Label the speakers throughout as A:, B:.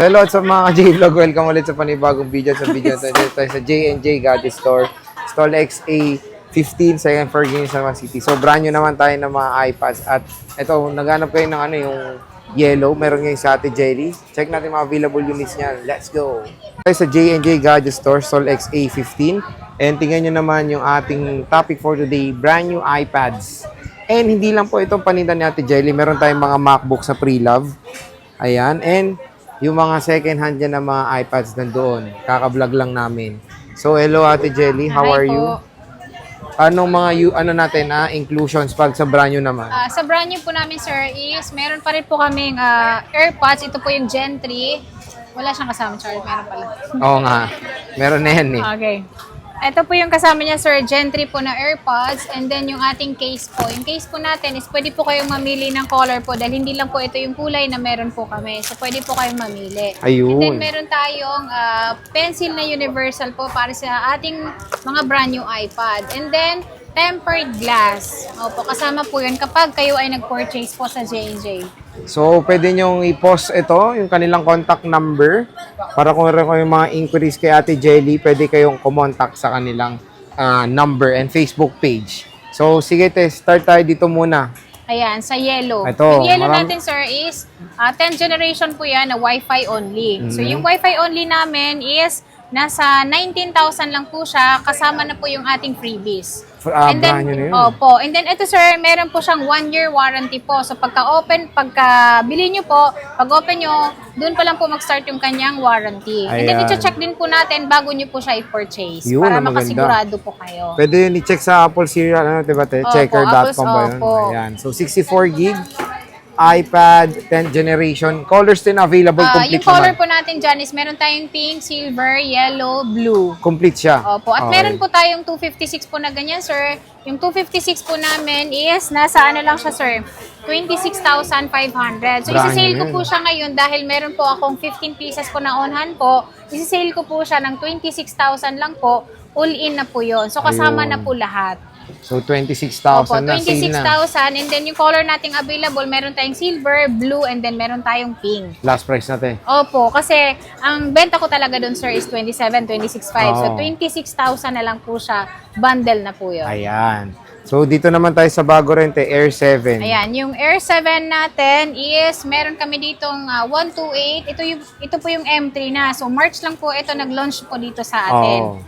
A: Hello sa mga J-Vlog, welcome ulit sa panibagong video. Sa video tayo sa J&J Gadget Store, Stall XA15, second floor, Guinness naman City. So brand new naman tayo ng mga iPads at ito, naghanap kayo ng yung yellow, meron ngayon sa Ate Jelly. Check natin mga available units niya. Let's go! Tayo sa J&J Gadget Store, Stall XA15, and tingnan nyo naman yung ating topic for today, brand new iPads. And hindi lang po itong paninda ni Ate Jelly, meron tayong mga MacBook sa pre-love. Ayan, and yung mga second hand dyan na mga iPads nandoon. Kaka-vlog lang namin. So, hello Ate Jelly, how are you? Anong mga natin, inclusions pag sa brand new naman?
B: Sa brand new po namin, sir, is meron pa rin po kaming AirPods. Ito po yung Gen 3. Wala siyang kasama, Charles. Meron pala.
A: Oo nga. Meron na yan eh.
B: Okay. Ito po yung kasama niya, sir, Gen 3 po na AirPods, and then yung ating case po. Yung case po natin is pwede po kayong mamili ng color po dahil hindi lang po ito yung kulay na meron po kami. So, pwede po kayong mamili.
A: Ayun.
B: And then, meron tayong pencil na universal po para sa ating mga brand new iPad. And then, tempered glass. Opo, kasama po yun kapag kayo ay nag-purchase po sa J&J.
A: So, pwede nyong i-post ito, yung kanilang contact number, para kung meron kayong mga inquiries kay Ate Jelly, pwede kayong kumontak sa kanilang number and Facebook page. So, sige start tayo dito muna.
B: Ayan, sa yellow.
A: Ito,
B: Yung yellow natin, sir, is 10th generation po yan na Wi-Fi only. So, yung Wi-Fi only namin is nasa 19,000 lang po siya, kasama na po yung ating freebies. And then,
A: brand new na yun.
B: opo. And then, ito sir, meron po siyang 1-year warranty po. So, pagka-bili nyo po, pag-open nyo, doon pa lang po mag-start yung kanyang warranty. And then,
A: Ayan.
B: i-check din po natin bago nyo po siya i-purchase.
A: Yun,
B: Para
A: maganda.
B: makasigurado po kayo.
A: Pwede yun i-check sa Apple serial, diba? Checker.com ba yun?
B: opo.
A: Ayan. So, 64 gig iPad 10th generation. Colors din available, complete
B: Yung color
A: naman.
B: po natin dyan is meron tayong pink, silver, yellow, blue.
A: Complete siya.
B: Opo. At
A: Okay.
B: meron po tayong 256 po na ganyan, sir. Yung 256 po namin is nasa lang siya, sir? 26,500. So,
A: Brand
B: isi-sale
A: new
B: ko po siya ngayon dahil meron po akong 15 pieces po na on-hand po. Isi-sale ko po siya ng 26,000 lang po. All-in na po yun. So, kasama
A: Ayun.
B: na po lahat.
A: So, 26,000
B: Opo,
A: na sale na.
B: 26,000. And then, yung color nating available, meron tayong silver, blue, and then meron tayong pink.
A: Last price natin.
B: Opo, kasi ang benta ko talaga doon, sir, is 26,500. So,
A: Oo.
B: 26,000 na lang po siya. Bundle na po yun.
A: Ayan. So, dito naman tayo sa bago rente, Air 7.
B: Ayan, yung Air 7 natin is, meron kami ditong 128. Ito po yung M3 na. So, March lang po ito nag-launch po dito sa atin.
A: Oo.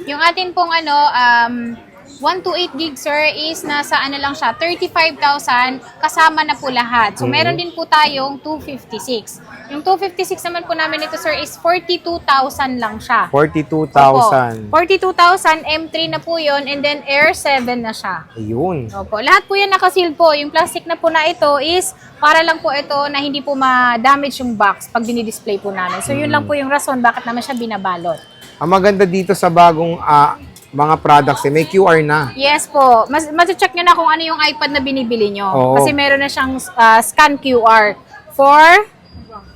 B: Yung atin pong 128 gig, sir, is nasa lang siya, 35,000 kasama na po lahat. So, meron din po tayong 256. Yung 256 naman po namin ito, sir, is 42,000 lang siya.
A: 42,000.
B: Opo, 42,000, M3 na po yun, and then Air 7 na siya.
A: Ayun.
B: Opo, lahat po yan nakaseal po. Yung plastic na po na ito is para lang po ito na hindi po ma-damage yung box pag dinidisplay po namin. So, yun lang po yung rason bakit naman siya binabalot.
A: Ang maganda dito sa bagong mga products, may QR na.
B: Yes po. Mas-check nyo na kung ano yung iPad na binibili nyo.
A: Oo.
B: Kasi meron na siyang scan QR for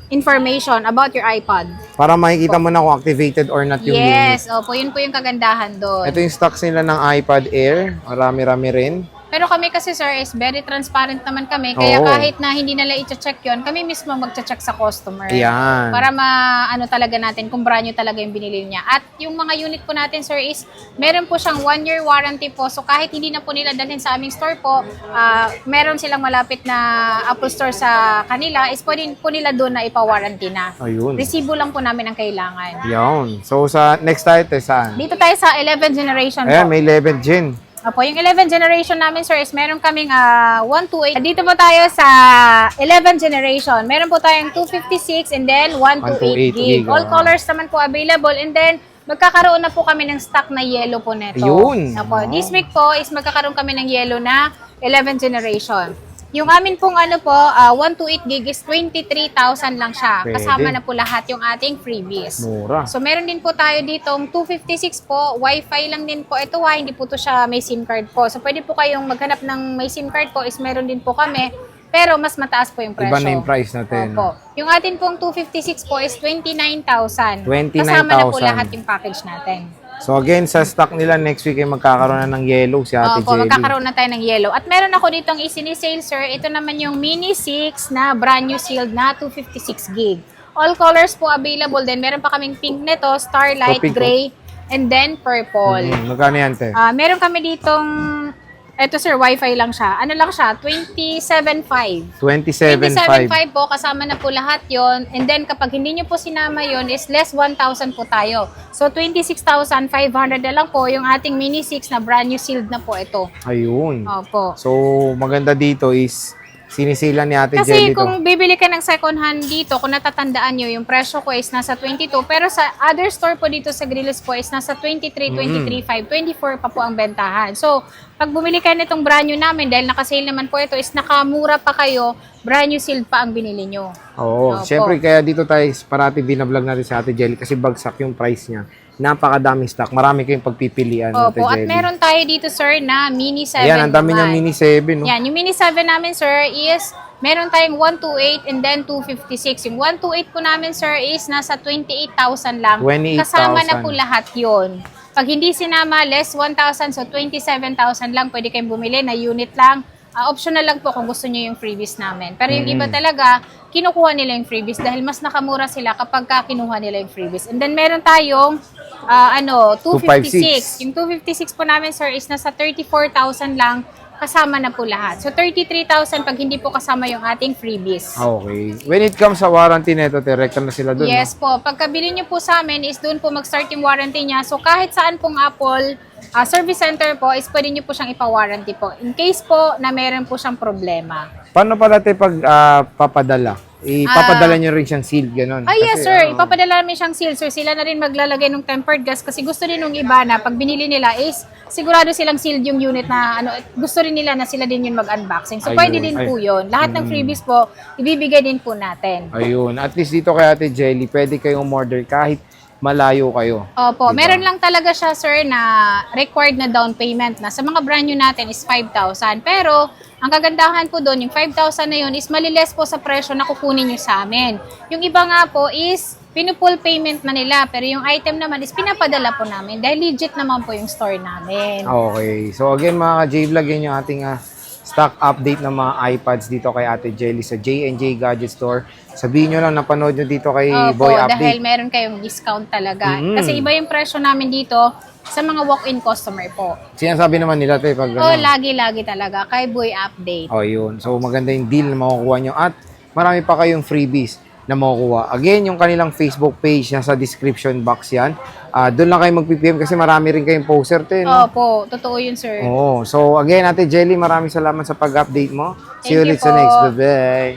B: information about your iPad.
A: Para makikita mo na kung activated or not yung unit.
B: Yes. Opo, yun po yung kagandahan doon.
A: Ito yung stocks nila ng iPad Air. Marami-rami rin.
B: Pero kami kasi, sir, is very transparent naman kami. Kaya
A: Oo.
B: kahit na hindi nila i-check yun, kami mismo mag-check sa customer.
A: Ayan.
B: Para ma-ano talaga natin kung brand new talaga yung binili niya. At yung mga unit po natin, sir, is meron po siyang 1-year warranty po. So kahit hindi na po nila dalhin sa aming store po, meron silang malapit na Apple Store sa kanila, is pwede po nila doon na ipa-warranty na.
A: Ayun.
B: Resibo lang po namin ang kailangan.
A: Yun. So, sa next tayo, saan?
B: Dito tayo sa 11th generation
A: Ayan,
B: po.
A: may 11 gen.
B: Opo, yung 11th generation namin, sir, is meron kaming 128. Dito po tayo sa 11th generation. Meron po tayong 256 and then 128 gig. All colors naman po available. And then, magkakaroon na po kami ng stock na yellow po neto.
A: Ayun.
B: Opo, this week po is magkakaroon kami ng yellow na 11th generation. Yung amin pong 128 gig is 23,000 lang siya.
A: Pwede.
B: Kasama na po lahat yung ating freebies.
A: Mura.
B: So, meron din po tayo ditong 256 po. Wi-Fi lang din po ito hindi po to siya may SIM card po. So, pwede po kayong maghanap ng may SIM card po is meron din po kami. Pero mas mataas po yung presyo.
A: Iba na yung price natin.
B: Opo. Yung atin pong 256 po is 29,000.
A: 29,000.
B: Kasama na po lahat yung package natin.
A: So again, sa stock nila next week ay magkakaroon na ng yellow si Ate
B: Opo,
A: Jelly.
B: magkakaroon na tayo ng yellow. At meron ako ditong isinisale, sir. Ito naman yung Mini 6 na brand new sealed na 256 gig. All colors po available. Then meron pa kaming pink nito, starlight,
A: So, pink,
B: gray, and then purple.
A: Magkano yan, te?
B: Meron kami ditong, eto sir, wifi lang siya. Ano lang siya? 27.5.
A: 27.5.
B: 27.5 po, kasama na po lahat yon. And then kapag hindi nyo po sinama yon is less 1,000 po tayo. So 26,500 na lang po yung ating Mini 6 na brand new sealed na po ito.
A: Ayun.
B: Opo.
A: So, maganda dito is sinisilan ni Ate
B: Kasi
A: Jelly to.
B: kung bibili ka ng second hand dito, kung natatandaan nyo, yung presyo ko is nasa 22. Pero sa other store po dito sa Grilles po is nasa 23, 23.5, 24 pa po ang bentahan. So, pag bumili kayo nitong brand new namin, dahil naka-sale naman po ito, is nakamura pa kayo, brand new sealed pa ang binili nyo.
A: Oo.
B: Opo.
A: Siyempre, kaya dito tayo parati binablog natin sa Ate Jelly kasi bagsak yung price niya. Napakadaming stock. Marami kayong pagpipilian, Ate
B: Opo, at
A: Jelly.
B: meron tayo dito, sir, na Mini 7
A: Ayan, ang dami niyang
B: naman.
A: Mini 7, no?
B: Yan, yung Mini 7 namin, sir, is meron tayong 128 and then 256. Yung 128 po namin, sir, is nasa 28,000 lang.
A: 28,000.
B: Kasama na po lahat yon. Pag hindi sinama, less 1,000, so 27,000 lang. Pwede kayong bumili na unit lang. Optional lang po kung gusto niyo yung freebies namin. Pero yung iba talaga, kinukuha nila yung freebies dahil mas nakamura sila kapag kinuha nila yung freebies. And then meron tayong 256.
A: 256.
B: Yung 256 po namin, sir, is nasa 34,000 lang. Kasama na po lahat. So 33,000 pag hindi po kasama yung ating freebies.
A: Okay. When it comes sa warranty nito, direkta na sila dun,
B: Yes po. Pagkabili nyo po sa amin is doon po mag-start yung warranty niya. So kahit saan pong Apple service center po is pwede nyo po siyang ipa-warranty po. In case po na meron po siyang problema.
A: no? Paano pala tayo pag papadala? Ipapadala nyo rin siyang seal, gano'n?
B: Yes sir, ipapadala namin siyang seal. Sir, sila na rin maglalagay ng tempered glass kasi gusto din ng iba na pag binili nila is sigurado silang sealed yung unit na gusto rin nila na sila din yung mag-unboxing. So
A: Ayun.
B: pwede din po yun. Lahat ng freebies po, ibibigay din po natin.
A: Ayun. At least dito kay Ate Jelly, pwede kayong order kahit malayo kayo.
B: Opo,
A: Diba?
B: meron lang talaga siya, sir, na required na down payment na. Sa mga brand new natin is 5,000. Pero, ang kagandahan po doon, yung 5,000 na yun is maliles po sa presyo na kukunin nyo sa amin. Yung iba nga po is pinupull payment na nila. Pero yung item naman is pinapadala po namin dahil legit naman po yung store namin.
A: Okay. So again mga ka-J-Vlog, yan yung ating stock update ng mga iPads dito kay Ate Jelly sa J&J Gadget Store. Sabihin nyo lang, napanood nyo dito kay
B: Opo,
A: Boy
B: dahil
A: Update.
B: meron kayong discount talaga.
A: Mm.
B: Kasi iba yung presyo namin dito sa mga walk-in customer po.
A: Sinasabi naman nila tayo pag
B: Lagi-lagi talaga kay Boy Update.
A: Oh, yun. So maganda yung deal na makukuha nyo at marami pa kayong freebies na makukuha. Again, yung kanilang Facebook page nasa description box yan. Doon lang kayo mag-PPM kasi marami rin kayong poster to, no?
B: Opo, totoo yun, sir.
A: Oo. So again, Ate Jelly, maraming salamat sa pag-update mo. See you
B: Thank you
A: ulit sa
B: po.
A: next. Bye-bye.